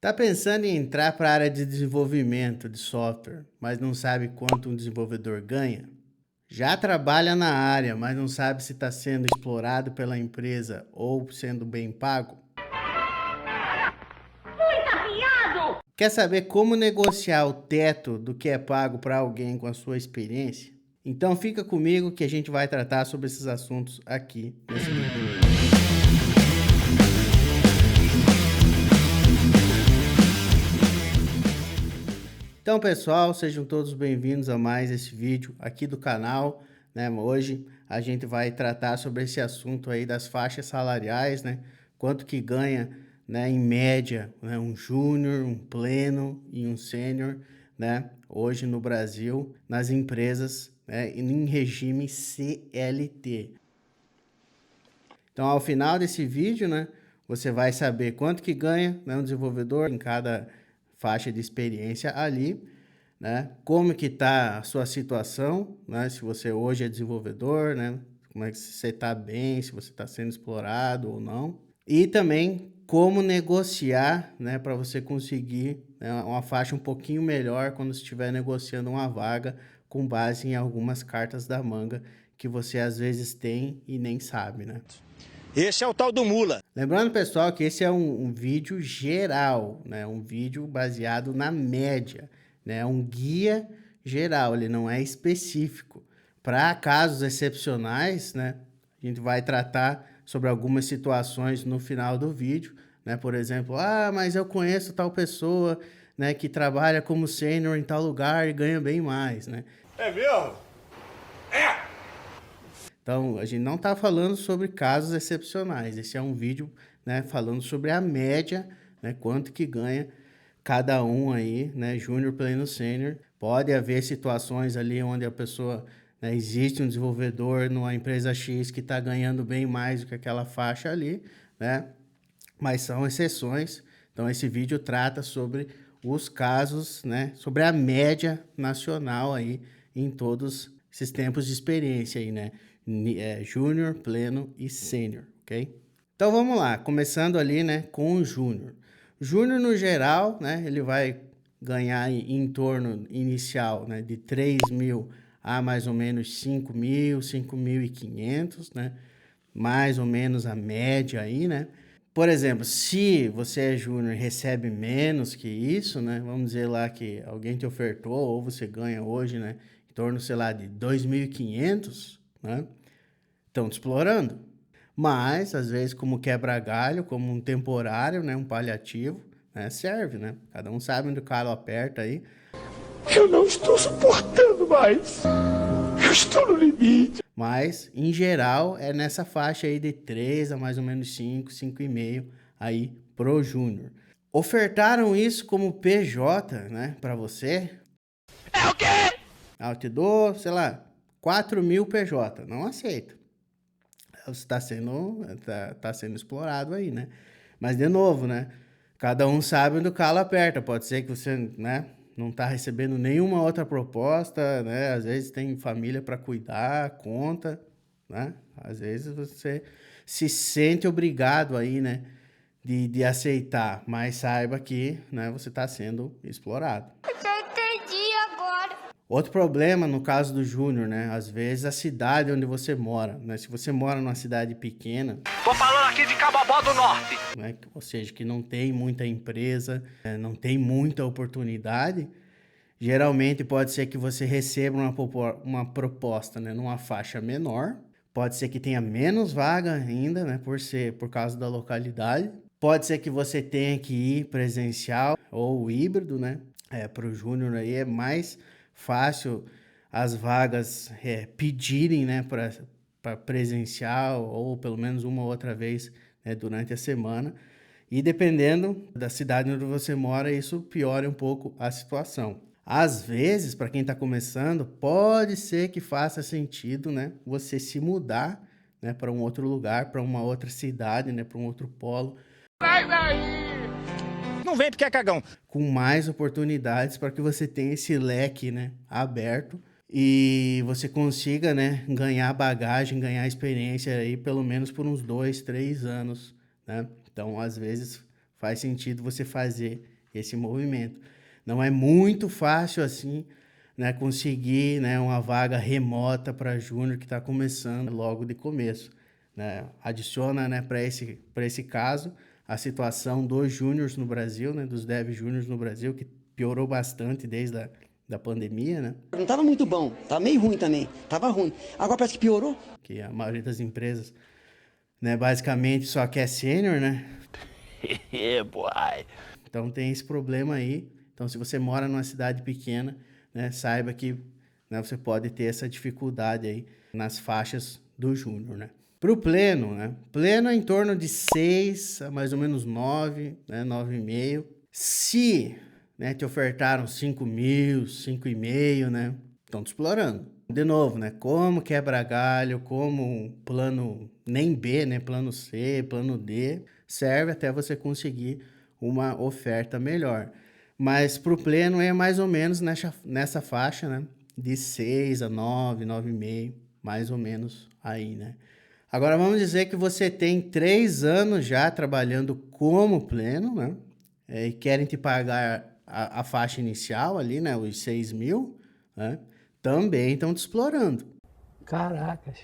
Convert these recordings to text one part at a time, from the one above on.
Tá pensando em entrar para a área de desenvolvimento de software, mas não sabe quanto um desenvolvedor ganha? Já trabalha na área, mas não sabe se está sendo explorado pela empresa ou sendo bem pago? Quer saber como negociar o teto do que é pago para alguém com a sua experiência? Então fica comigo que a gente vai tratar sobre esses assuntos aqui nesse vídeo. Então, pessoal, sejam todos bem-vindos a mais esse vídeo aqui do canal, né? Hoje a gente vai tratar sobre esse assunto aí das faixas salariais, né? Quanto que ganha, né, em média, né, um júnior, um pleno e um sênior, né? Hoje no Brasil, nas empresas, né, em regime CLT. Então, ao final desse vídeo, né, você vai saber quanto que ganha, né, um desenvolvedor em cada faixa de experiência ali, né? Como que tá a sua situação, né? Se você hoje é desenvolvedor, né? Como é que você está bem, se você está sendo explorado ou não. E também como negociar, né? Para você conseguir, né, uma faixa um pouquinho melhor quando estiver negociando uma vaga com base em algumas cartas da manga que você às vezes tem e nem sabe, né? Esse é o tal do Mula. Lembrando, pessoal, que esse é um vídeo geral, né? Um vídeo baseado na média, né? Um guia geral, ele não é específico. Para casos excepcionais, né? A gente vai tratar sobre algumas situações no final do vídeo, né? Por exemplo, mas eu conheço tal pessoa, né? Que trabalha como sênior em tal lugar e ganha bem mais, né? É mesmo? Então, a gente não está falando sobre casos excepcionais. Esse é um vídeo, né, falando sobre a média, né, quanto que ganha cada um aí, né, júnior, pleno, sênior. Pode haver situações ali onde a pessoa, né, existe um desenvolvedor numa empresa X que está ganhando bem mais do que aquela faixa ali, né, mas são exceções. Então, esse vídeo trata sobre os casos, né, sobre a média nacional aí em todos esses tempos de experiência aí, né, júnior, pleno e sênior, ok? Então, vamos lá, começando ali, né, com o júnior. Júnior, no geral, né, ele vai ganhar em torno inicial, né, de 3 mil a mais ou menos 5 mil, 5.500, né, mais ou menos a média aí, né? Por exemplo, se você é júnior e recebe menos que isso, né? Vamos dizer lá que alguém te ofertou ou você ganha hoje, né? Em torno, sei lá, de 2.500, né? Estão te explorando. Mas, às vezes, como quebra-galho, como um temporário, né? Um paliativo, né? Serve, né? Cada um sabe onde o calo aperta aí. Eu não estou suportando mais. Eu estou no limite. Mas, em geral, é nessa faixa aí de 3 a mais ou menos 5, 5,5 aí pro júnior. Ofertaram isso como PJ, né, para você? É o quê? Eu te dou, sei lá, 4 mil PJ. Não aceito. Você tá sendo explorado aí, né? Mas, de novo, né? Cada um sabe onde o calo aperta. Pode ser que você, né, não tá recebendo nenhuma outra proposta, né? Às vezes tem família para cuidar, conta, né? Às vezes você se sente obrigado aí, né, de aceitar, mas saiba que, né, você está sendo explorado. Eu entendi agora. Outro problema no caso do júnior, né? Às vezes a cidade onde você mora, né? Se você mora numa cidade pequena, Tô falando aqui de Cababó do Norte. né? Ou seja, que não tem muita empresa, não tem muita oportunidade, geralmente pode ser que você receba uma proposta, né? Numa faixa menor. Pode ser que tenha menos vaga ainda, né? Por causa da localidade. Pode ser que você tenha que ir presencial ou híbrido, né? Para o júnior aí é mais fácil as vagas pedirem, né, para presencial ou pelo menos uma outra vez, né, durante a semana. E dependendo da cidade onde você mora, isso piora um pouco a situação. Às vezes, para quem está começando, pode ser que faça sentido, né, você se mudar, né, para um outro lugar, para uma outra cidade, né, para um outro polo, Sai daí! Não vem porque é cagão. com mais oportunidades para que você tenha esse leque, né, aberto e você consiga, né, ganhar bagagem, ganhar experiência aí pelo menos por uns 2, 3 anos, né? Então, às vezes faz sentido você fazer esse movimento. Não é muito fácil assim, né, conseguir, né, uma vaga remota para júnior que está começando logo de começo, né? Adiciona, né, para esse caso a situação dos júniors no Brasil, né, dos dev júniors no Brasil, que piorou bastante desde da pandemia, né? Não tava muito bom, tava meio ruim também, tava ruim. Agora parece que piorou. Que a maioria das empresas, né, basicamente só quer sênior, né? Yeah, boy. Então tem esse problema aí. Então, se você mora numa cidade pequena, né, saiba que, né, você pode ter essa dificuldade aí nas faixas do júnior, né? Para o pleno, né? Pleno é em torno de 6 a mais ou menos 9, né, 9,5. Se, né, te ofertaram 5.000, 5,5, né? Estão te explorando. De novo, né? Como quebra galho, como plano nem B, né? Plano C, plano D, serve até você conseguir uma oferta melhor. Mas para o pleno é mais ou menos nessa faixa, né? De 6 a 9, 9,5, mais ou menos aí, né? Agora vamos dizer que você tem 3 anos já trabalhando como pleno, né? E querem te pagar a faixa inicial ali, né? Os 6.000, né? Também estão te explorando. Caracas.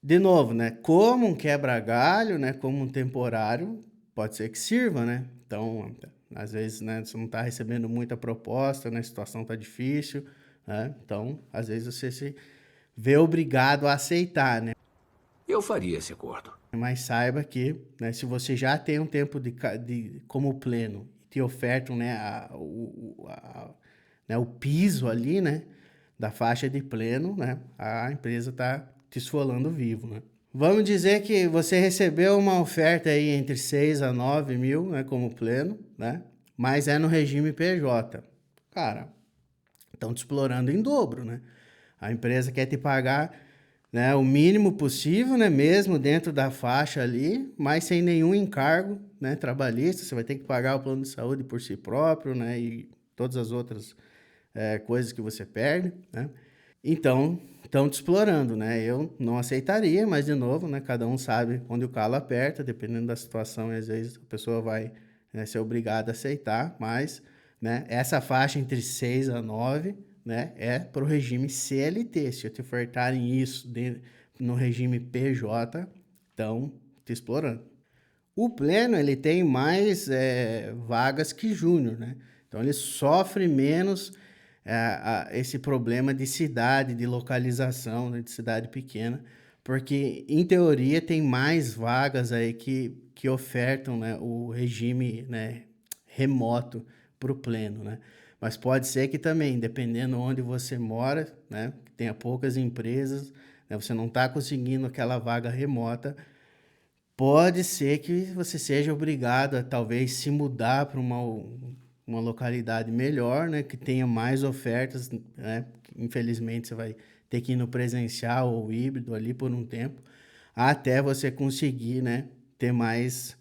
De novo, né? Como um quebra-galho, né? Como um temporário, pode ser que sirva, né? Então, às vezes, né? Você não está recebendo muita proposta, né? A situação está difícil, né? Então, às vezes você se vê obrigado a aceitar, né? Eu faria esse acordo. Mas saiba que, né? Se você já tem um tempo como pleno e te ofertam, né? Né, o piso ali, né, da faixa de pleno, né, a empresa está te esfolando vivo, né. Vamos dizer que você recebeu uma oferta aí entre 6 a 9 mil, né, como pleno, né, mas é no regime PJ. Cara, estão te explorando em dobro, né. A empresa quer te pagar, né, o mínimo possível, né, mesmo dentro da faixa ali, mas sem nenhum encargo, né, trabalhista. Você vai ter que pagar o plano de saúde por si próprio, né, e todas as outras coisas que você perde, né? Então, estão te explorando, né? Eu não aceitaria, mas de novo, né? Cada um sabe onde o calo aperta, dependendo da situação, e às vezes a pessoa vai, né, ser obrigada a aceitar, mas, né, essa faixa entre 6 a 9, né, é para o regime CLT. Se te ofertarem isso no regime PJ, estão te explorando. O pleno, ele tem mais vagas que júnior, né? Então, ele sofre menos esse problema de cidade, de localização, né, de cidade pequena, porque, em teoria, tem mais vagas aí que ofertam, né, o regime, né, remoto para o pleno, né? Mas pode ser que também, dependendo onde você mora, né, que tenha poucas empresas, né, você não está conseguindo aquela vaga remota, pode ser que você seja obrigado a talvez se mudar para uma localidade melhor, né, que tenha mais ofertas, né? Infelizmente você vai ter que ir no presencial ou híbrido ali por um tempo, até você conseguir, né, ter mais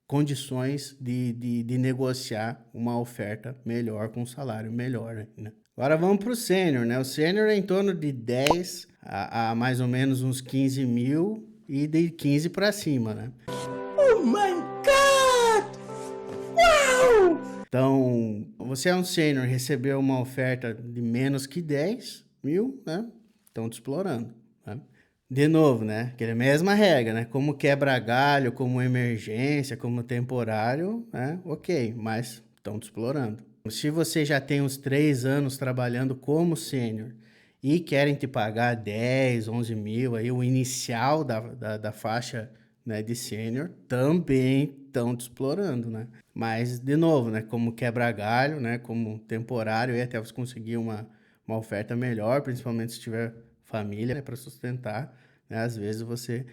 condições de negociar uma oferta melhor, com um salário melhor, né? Agora vamos para o sênior, né? O sênior é em torno de 10 a mais ou menos uns 15 mil e de 15 para cima, né? Oh my God! Uau! Então, você é um sênior, recebeu uma oferta de menos que 10 mil, né? Estão te explorando, né? De novo, né? Aquela mesma regra, né? Como quebra galho, como emergência, como temporário, né? Ok, mas estão te explorando. Se você já tem uns 3 anos trabalhando como sênior e querem te pagar 10, 11 mil, aí o inicial da faixa, né, de sênior, também estão te explorando, né? Mas, de novo, né, como quebra galho, né, como temporário, e até você conseguir uma oferta melhor, principalmente se tiver família, né, para sustentar, né, às vezes você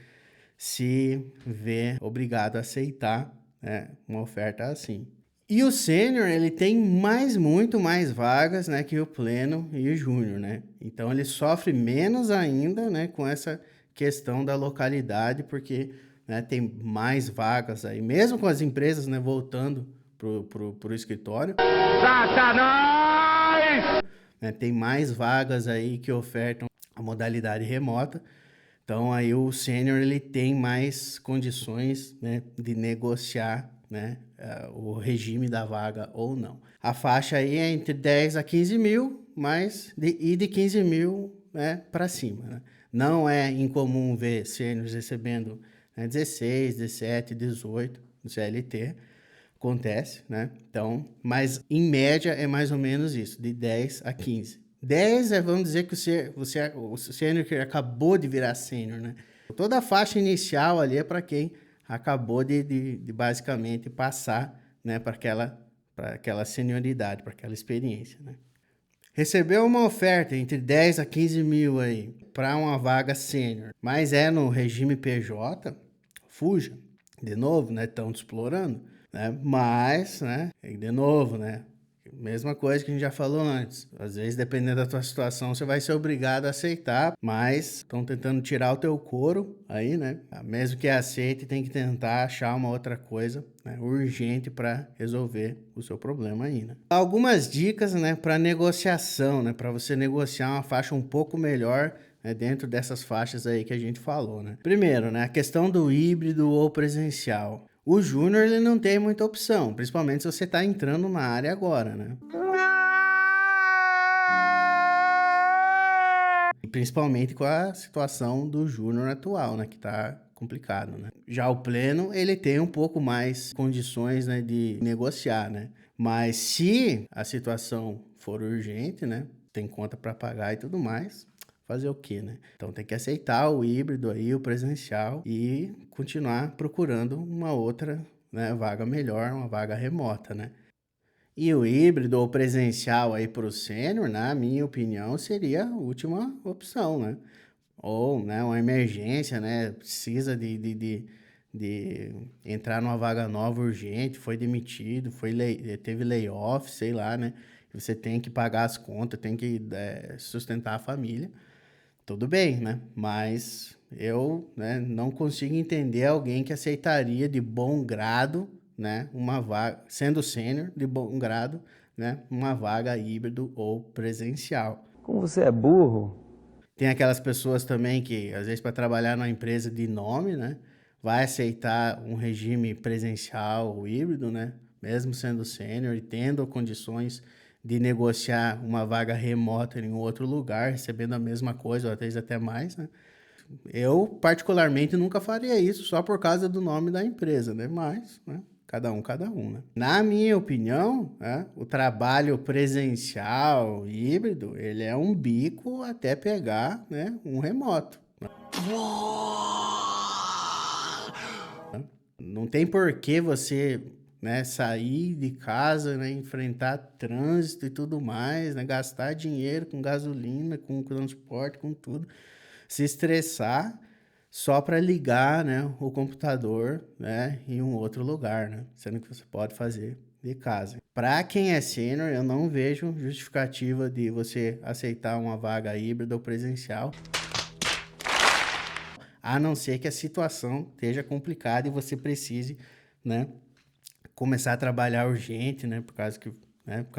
se vê obrigado a aceitar, né, uma oferta assim. E o sênior, ele tem muito mais vagas, né, que o pleno e o júnior, né? Então, ele sofre menos ainda, né, com essa questão da localidade, porque, né, tem mais vagas aí, mesmo com as empresas, né, voltando pro escritório. Satanás! Né, tem mais vagas aí que ofertam a modalidade remota. Então, aí o sênior ele tem mais condições, né, de negociar, né, o regime da vaga ou não. A faixa aí é entre 10 a 15 mil, e de 15 mil, né, para cima, né? Não é incomum ver sêniors recebendo, né, 16, 17, 18 no CLT. Acontece, né? Então, mas em média é mais ou menos isso, de 10 a 15. 10 é, vamos dizer que o sênior que acabou de virar sênior, né? Toda a faixa inicial ali é para quem acabou de basicamente passar, né, para aquela senioridade, para aquela experiência, né? Recebeu uma oferta entre 10 a 15 mil aí para uma vaga sênior, mas é no regime PJ, fuja. De novo, né? Estão te explorando, né? Mas, né? De novo, né? Mesma coisa que a gente já falou antes. Às vezes, dependendo da tua situação, você vai ser obrigado a aceitar, mas estão tentando tirar o teu couro aí, né? Mesmo que aceite, tem que tentar achar uma outra coisa, né, urgente para resolver o seu problema aí, né? Algumas dicas, né, para negociação, né? Para você negociar uma faixa um pouco melhor, né, dentro dessas faixas aí que a gente falou, né? Primeiro, né, a questão do híbrido ou presencial. O júnior ele não tem muita opção, principalmente se você está entrando na área agora, né? E principalmente com a situação do júnior atual, né, que tá complicado, né? Já o pleno, ele tem um pouco mais condições, né, de negociar, né? Mas se a situação for urgente, né, tem conta para pagar e tudo mais, fazer o quê, né? Então tem que aceitar o híbrido aí, o presencial e continuar procurando uma outra, né, vaga melhor, uma vaga remota, né? E o híbrido ou presencial aí para o sênior, na minha opinião, seria a última opção, né? Ou, né, uma emergência, né? Precisa de entrar numa vaga nova urgente, foi demitido, teve layoff, sei lá, né? Você tem que pagar as contas, tem que sustentar a família. Tudo bem, né? Mas eu, né, não consigo entender alguém que aceitaria de bom grado, né, uma vaga, sendo sênior, de bom grado, né, uma vaga híbrido ou presencial. Como você é burro? Tem aquelas pessoas também que, às vezes, para trabalhar numa empresa de nome, né, vai aceitar um regime presencial ou híbrido, né, mesmo sendo sênior e tendo condições de negociar uma vaga remota em outro lugar, recebendo a mesma coisa, ou às vezes até mais, né? Eu, particularmente, nunca faria isso só por causa do nome da empresa, né? Mas, né, cada um, né? Na minha opinião, né, o trabalho presencial, híbrido, ele é um bico até pegar, né, um remoto. Não tem por que você, né, sair de casa, né, enfrentar trânsito e tudo mais, né, gastar dinheiro com gasolina, com transporte, com tudo, se estressar só para ligar, né, o computador, né, em um outro lugar, né, sendo que você pode fazer de casa. Para quem é sênior, eu não vejo justificativa de você aceitar uma vaga híbrida ou presencial, a não ser que a situação esteja complicada e você precise, né, começar a trabalhar urgente, né, por causa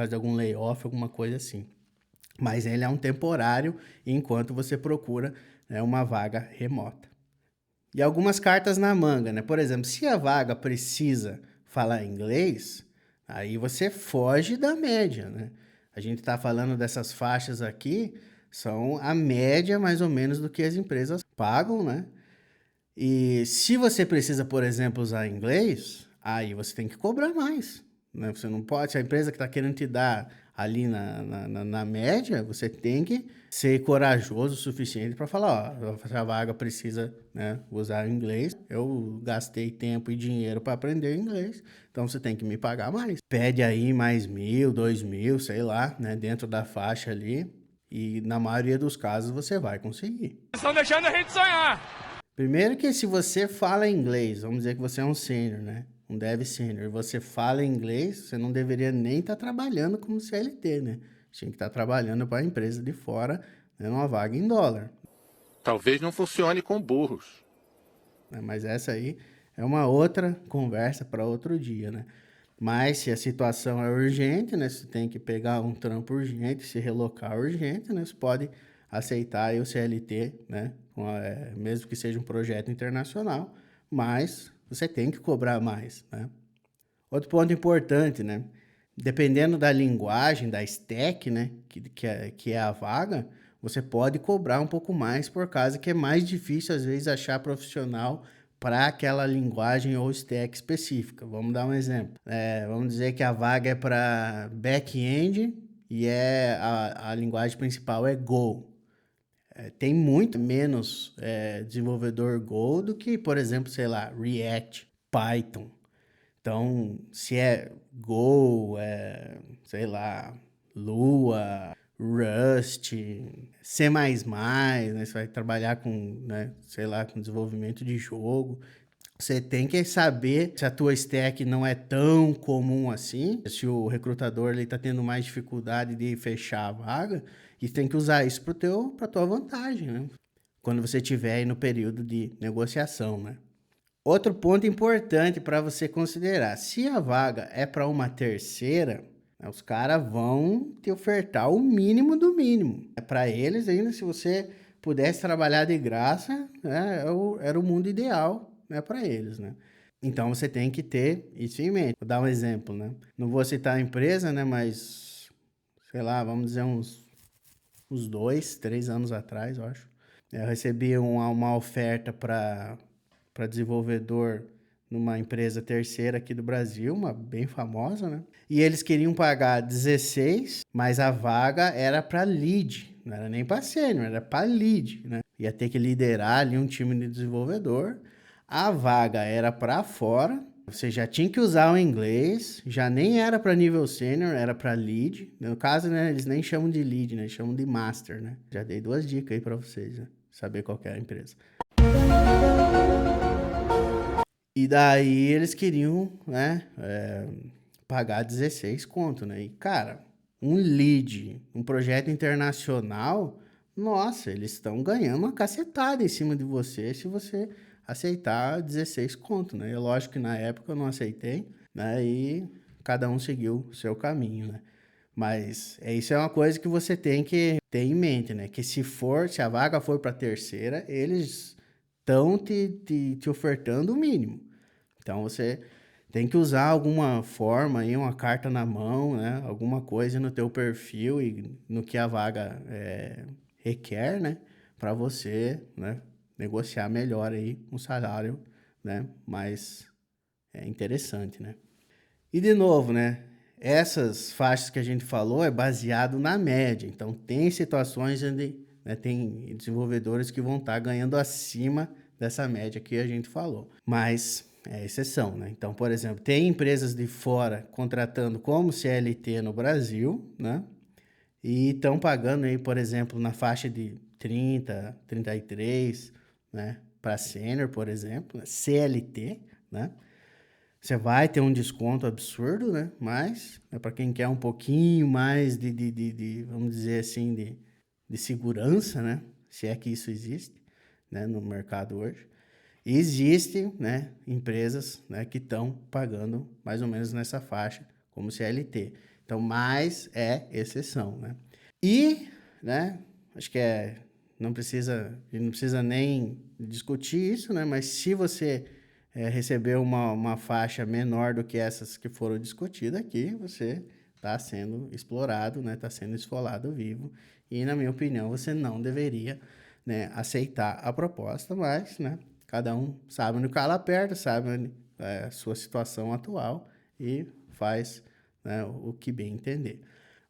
de algum layoff, alguma coisa assim. Mas ele é um temporário enquanto você procura, né, uma vaga remota. E algumas cartas na manga, né? Por exemplo, se a vaga precisa falar inglês, aí você foge da média, né? A gente está falando dessas faixas aqui, são a média mais ou menos do que as empresas pagam, né? E se você precisa, por exemplo, usar inglês, aí você tem que cobrar mais, né? Você não pode, se a empresa que está querendo te dar ali na média, você tem que ser corajoso o suficiente para falar, ó, essa vaga precisa, né, usar inglês, eu gastei tempo e dinheiro para aprender inglês, então você tem que me pagar mais. Pede aí mais 1.000, 2.000, sei lá, né, dentro da faixa ali, e na maioria dos casos você vai conseguir. Estão deixando a gente sonhar. Primeiro que se você fala inglês, vamos dizer que você é um sênior, né? Um dev sênior, você fala inglês, você não deveria nem estar trabalhando como CLT, né? Tinha que estar trabalhando para a empresa de fora, né, numa vaga em dólar. Talvez não funcione com burros. Mas essa aí é uma outra conversa para outro dia, né? Mas se a situação é urgente, né? Você tem que pegar um trampo urgente, se relocar urgente, né? Você pode aceitar aí o CLT, né? Mesmo que seja um projeto internacional, mas você tem que cobrar mais, né? Outro ponto importante, né? Dependendo da linguagem, da stack, né? Que é a vaga, você pode cobrar um pouco mais por causa que é mais difícil, às vezes, achar profissional para aquela linguagem ou stack específica. Vamos dar um exemplo. Vamos dizer que a vaga é para back-end e a linguagem principal é Go. Tem muito menos desenvolvedor Go do que, por exemplo, sei lá, React, Python. Então, se é Go, sei lá, Lua, Rust, C++, né? Você vai trabalhar com, né, sei lá, com desenvolvimento de jogo. Você tem que saber se a tua stack não é tão comum assim, se o recrutador está tendo mais dificuldade de fechar a vaga, e tem que usar isso para tua vantagem, né? Quando você estiver aí no período de negociação, né? Outro ponto importante para você considerar, se a vaga é para uma terceira, né, os caras vão te ofertar o mínimo do mínimo. Para eles, ainda se você pudesse trabalhar de graça, né, era o mundo ideal, né, para eles, né? Então você tem que ter isso em mente. Vou dar um exemplo, né? Não vou citar a empresa, né, mas sei lá, vamos dizer uns 2, 3 anos atrás, eu acho. Eu recebi uma oferta para desenvolvedor numa empresa terceira aqui do Brasil, uma bem famosa, né? E eles queriam pagar 16, mas a vaga era para lead, não era nem para sênior, era para lead, né? Ia ter que liderar ali um time de desenvolvedor. A vaga era para fora, você já tinha que usar o inglês, já nem era para nível sênior, era para lead. No caso, né, eles nem chamam de lead, né? Eles chamam de master, né? Já dei 2 dicas aí para vocês, né? Saber qual que é a empresa. E daí eles queriam, né, pagar 16 conto, né? E, cara, um lead, um projeto internacional, nossa, eles estão ganhando uma cacetada em cima de você se você aceitar 16 conto, né? É lógico que na época eu não aceitei, né? E cada um seguiu o seu caminho, né? Mas isso é uma coisa que você tem que ter em mente, né? Que se a vaga for para terceira, eles estão te ofertando o mínimo. Então você tem que usar alguma forma aí, uma carta na mão, né? Alguma coisa no teu perfil e no que a vaga requer, né? Para você, né, negociar melhor aí um salário, né, mais interessante, né? E de novo, né? Essas faixas que a gente falou é baseado na média. Então tem situações onde, né, tem desenvolvedores que vão estar ganhando acima dessa média que a gente falou. Mas é exceção, né? Então, por exemplo, tem empresas de fora contratando como CLT no Brasil, né? E estão pagando aí, por exemplo, na faixa de 30, 33, né? Para sênior, por exemplo, CLT, né? Você vai ter um desconto absurdo, né? Mas para quem quer um pouquinho mais vamos dizer assim, de segurança, né? Se é que isso existe, né? No mercado hoje. Existem, né, empresas, né, que estão pagando mais ou menos nessa faixa, como CLT. Então, mais é exceção, né? E, né, acho que a gente não precisa nem discutir isso, né? Mas se você receber uma faixa menor do que essas que foram discutidas aqui, você está sendo explorado, né? Está sendo esfolado vivo. E, na minha opinião, você não deveria, né, aceitar a proposta, mas, né, cada um sabe onde o calo aperta, sabe a sua situação atual e faz, né, o que bem entender.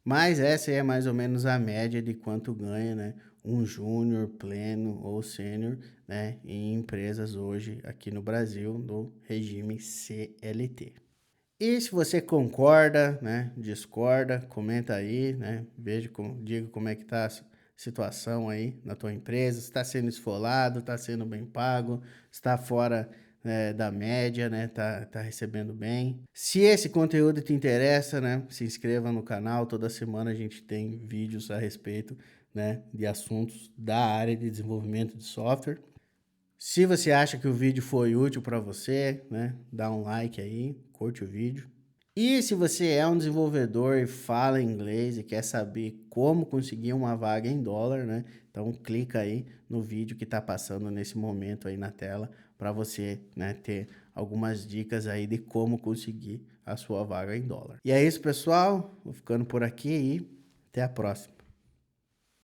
Mas essa é mais ou menos a média de quanto ganha, né, um júnior, pleno ou sênior, né, em empresas hoje aqui no Brasil, no regime CLT. E se você concorda, né, discorda, comenta aí, né, diga como é que tá a situação aí na tua empresa, se está sendo esfolado, está sendo bem pago, está fora da média, né, tá recebendo bem. Se esse conteúdo te interessa, né, se inscreva no canal, toda semana a gente tem vídeos a respeito, né, de assuntos da área de desenvolvimento de software. Se você acha que o vídeo foi útil para você, né, dá um like aí, curte o vídeo. E se você é um desenvolvedor e fala inglês e quer saber como conseguir uma vaga em dólar, né? Então clica aí no vídeo que está passando nesse momento aí na tela para você, né, ter algumas dicas aí de como conseguir a sua vaga em dólar. E é isso, pessoal. Vou ficando por aqui e até a próxima.